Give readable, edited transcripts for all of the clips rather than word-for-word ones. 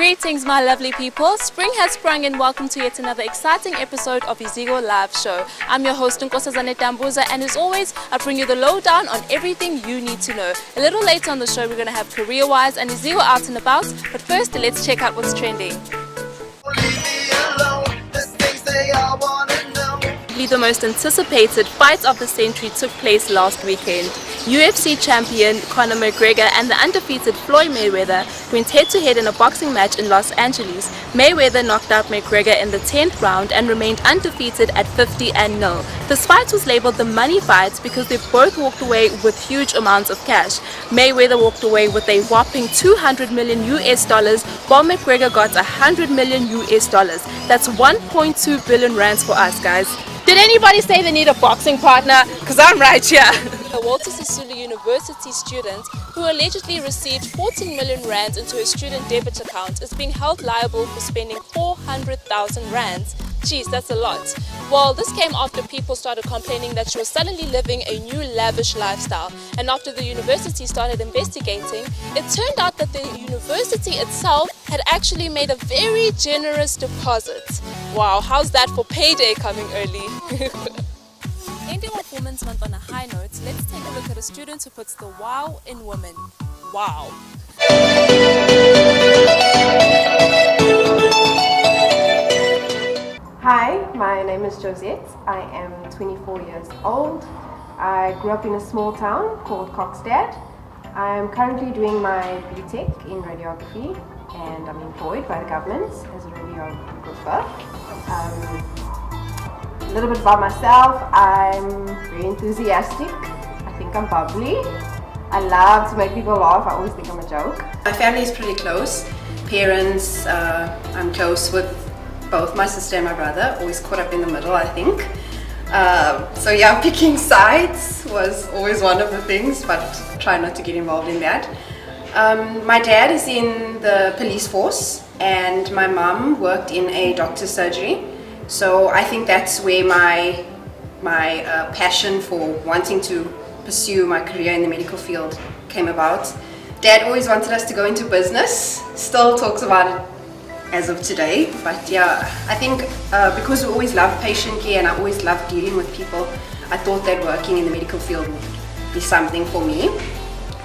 Greetings my lovely people, spring has sprung and welcome to yet another exciting episode of Izigo Live Show. I'm your host Nkosazane Tambuza, and as always I bring you the lowdown on everything you need to know. A little later on the show we're going to have Career Wise and Izigo out and about, but first let's check out what's trending. The most anticipated fight of the century took place last weekend. UFC champion Conor McGregor and the undefeated Floyd Mayweather went head-to-head in a boxing match in Los Angeles. Mayweather knocked out McGregor in the 10th round and remained undefeated at 50-0. This fight was labeled the money fight because they both walked away with huge amounts of cash. Mayweather walked away with a whopping $200 million, while McGregor got $100 million. That's 1.2 billion rands for us, guys. Did anybody say they need a boxing partner? Because I'm right here. A Walter Sisulu University student who allegedly received 14 million rands into her student debit account is being held liable for spending 400,000 rands. Geez, that's a lot. Well, this came after people started complaining that she was suddenly living a new lavish lifestyle. And after the university started investigating, it turned out that the university itself had actually made a very generous deposit. Wow, how's that for payday coming early? Ending off Women's Month on a high note, let's take a look at a student who puts the wow in women. Wow. Hi, my name is Josette. I am 24 years old. I grew up in a small town called Kokstad. I am currently doing my BTech in radiography and I'm employed by the government as a radiographer. A little bit about myself, I'm very enthusiastic. I think I'm bubbly. I love to make people laugh. I always think I'm a joke. My family is pretty close. Parents, I'm close with both my sister and my brother, always caught up in the middle, I think. So yeah, picking sides was always one of the things, but try not to get involved in that. My dad is in the police force and my mum worked in a doctor's surgery. So I think that's where my passion for wanting to pursue my career in the medical field came about. Dad always wanted us to go into business, still talks about it as of today, but yeah, I think because we always loved patient care and I always loved dealing with people, I thought that working in the medical field would be something for me.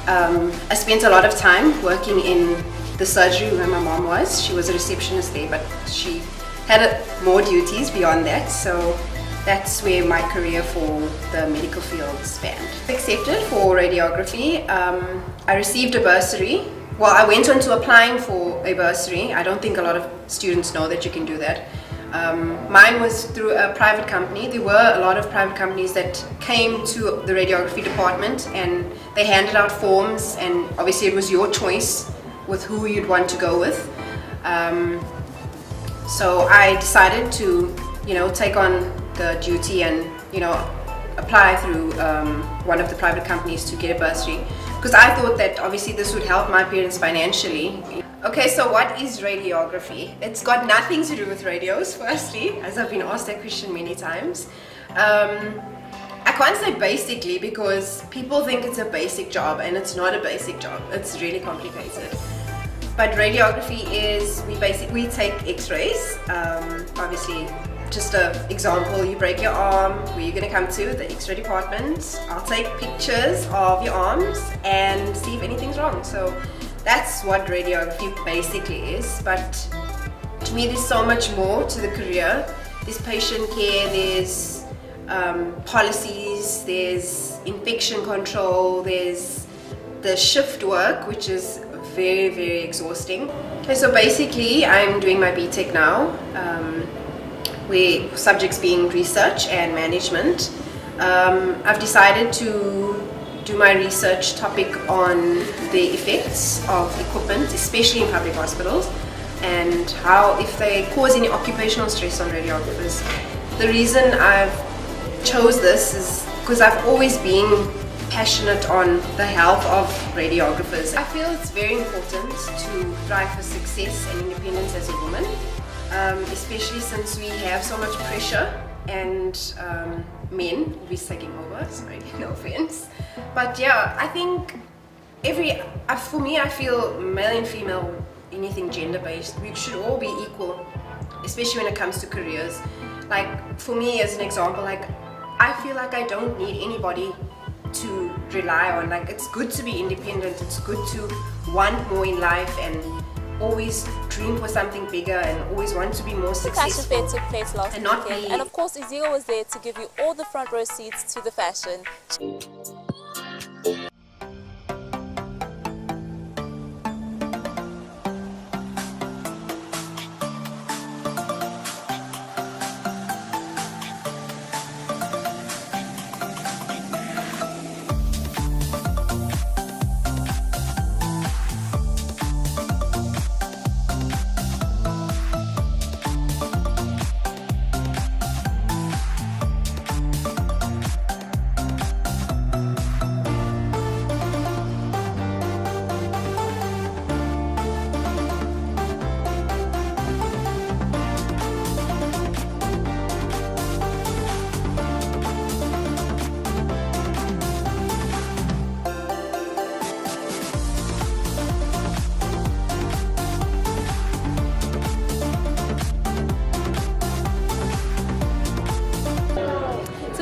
I spent a lot of time working in the surgery where my mom was. She was a receptionist there, but she had more duties beyond that, so that's where my career for the medical field spanned. Accepted for radiography, I received a bursary. Well, I went on to applying for a bursary. I don't think a lot of students know that you can do that. Mine was through a private company. There were a lot of private companies that came to the radiography department and they handed out forms, and obviously it was your choice with who you'd want to go with. So I decided to, take on the duty and, apply through one of the private companies to get a bursary, because I thought that obviously this would help my parents financially. Okay, so what is radiography? It's got nothing to do with radios, firstly, as I've been asked that question many times. I can't say basically because people think it's a basic job and it's not a basic job. It's really complicated. But radiography is, we take x-rays, obviously. Just an example, you break your arm, where you're going to come to the x-ray department. I'll take pictures of your arms and see if anything's wrong. So that's what radiography basically is. But to me, there's so much more to the career. There's patient care, there's policies, there's infection control, there's the shift work, which is very, very exhausting. Okay, so basically, I'm doing my BTech now. Where subjects being research and management. I've decided to do my research topic on the effects of equipment, especially in public hospitals, and how if they cause any occupational stress on radiographers. The reason I've chose this is because I've always been passionate on the health of radiographers. I feel it's very important to strive for success and independence as a woman. Especially since we have so much pressure and men will be taking over, sorry, no offense. But yeah, I think for me, I feel male and female anything gender-based. We should all be equal, especially when it comes to careers. Like for me, as an example, like I feel like I don't need anybody to rely on. Like it's good to be independent. It's good to want more in life and always dream for something bigger and always want to be more The fashion successful. fair took place last And not weekend, be- and of course Izigo was there to give you all the front row seats to the fashion.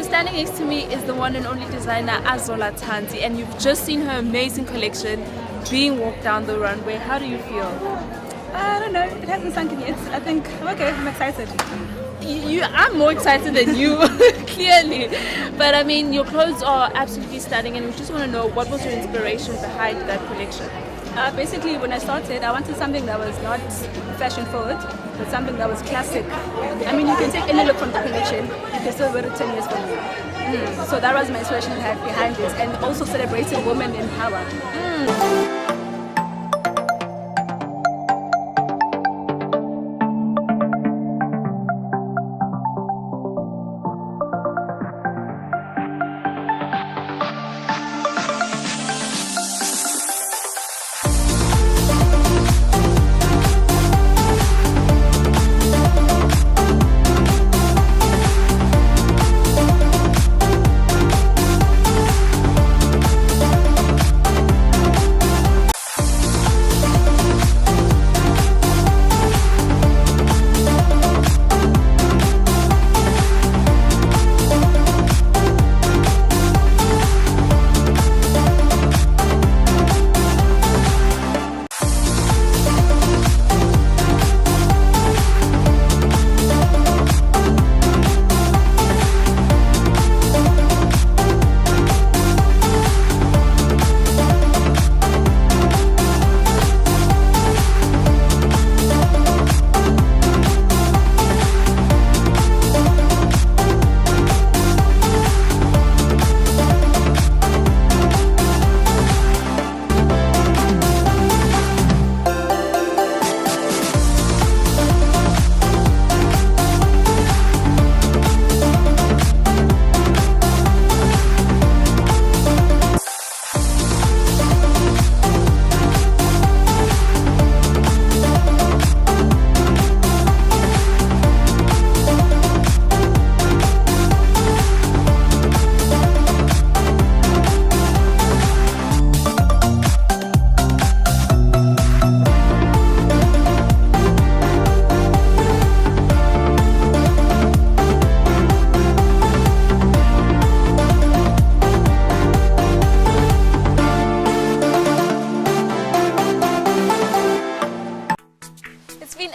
Standing next to me is the one and only designer Azola Tanzi, and you've just seen her amazing collection being walked down the runway. How do you feel? I don't know, it hasn't sunk in yet. I think I'm okay, I'm excited. I'm more excited than you, clearly. But I mean, your clothes are absolutely stunning, and we just want to know, what was your inspiration behind that collection? Basically, when I started, I wanted something that was not fashion forward, but something that was classic. I mean, you can take any look from the collection, you can still wear it 10 years from now. So that was my inspiration behind it, and also celebrating women in power.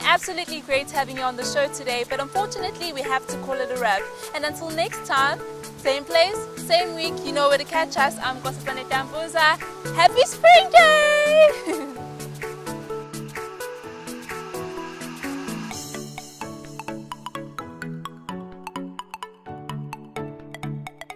Absolutely great having you on the show today, but unfortunately we have to call it a wrap. And until next time, same place, same week, you know where to catch us. I'm Nkosazana Tambuza. Happy Spring Day!